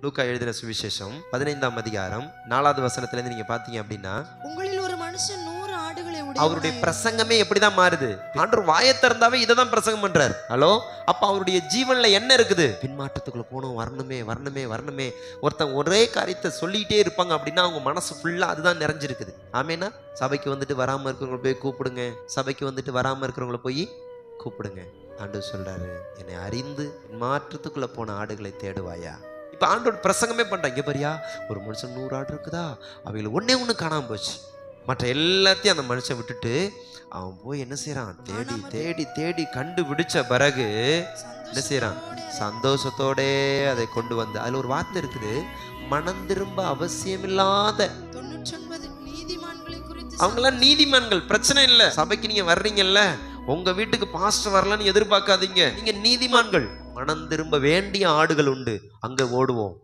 லூக்கா எழுதின சுவிசேஷம் 15ஆம் அதிகாரம் 4வது வசனத்திலிருந்து நீங்க பாத்தீங்க அப்படின்னா, உங்களில் ஒரு மனுஷன் 100 ஆடுகளை அவருடைய பிரசங்கமே எப்படிதான் மாறுது. ஆண்டவர் வாயை திறந்தாவே இததான் பிரசங்கம் பண்றாரு. ஹலோ, அப்ப அவருடைய ஜீவன்ல என்ன இருக்குது? பின்மாற்றத்துக்குள்ள போகணும், வரணுமே வரணுமே வரணுமே. ஒருத்தன் ஒரே காரியத்தை சொல்லிட்டே இருப்பாங்க அப்படின்னா அவங்க மனசு ஃபுல்லா அதுதான் நிறைஞ்சிருக்குது. ஆமேனா? சபைக்கு வந்துட்டு வராம இருக்கிறவங்களை போய் கூப்பிடுங்க, சபைக்கு வந்துட்டு வராம இருக்கிறவங்களை போய் கூப்பிடுங்க. ஆண்டவர் சொல்றாரு, என்னை அறிந்து மாற்றத்துக்குள்ள போன ஆடுகளை தேடுவாயா? இப்ப ஆண்டோட பிரசங்கமே பண்றாங்க. பாரியா, ஒரு மனுஷன் 100 ஆடு இருக்குதா, அவைகளை ஒண்ணு காணாம போச்சு. மற்ற எல்லாத்தையும் அந்த மனுஷன் விட்டுட்டு அவன் போய் என்ன செய்யறான்? தேடி தேடி தேடி கண்டுபிடிச்ச பிறகு என்ன செய்யறான்? சந்தோஷத்தோட அதை கொண்டு வந்து, அதுல ஒரு வார்த்தை இருக்குது, மனம் திரும்ப அவசியமில்லாத 99 நீதிமான்களை குறித்து. அவங்களாம் நீதிமான்கள், பிரச்சனை இல்லை. சபைக்கு நீங்க வர்றீங்கல்ல, உங்க வீட்டுக்கு பாஸ்டர் வரலான்னு எதிர்பார்க்காதீங்க. நீங்க நீதிமான்கள். மனம் திரும்ப வேண்டிய ஆடுகள் உண்டு, அங்க ஓடுவோம்.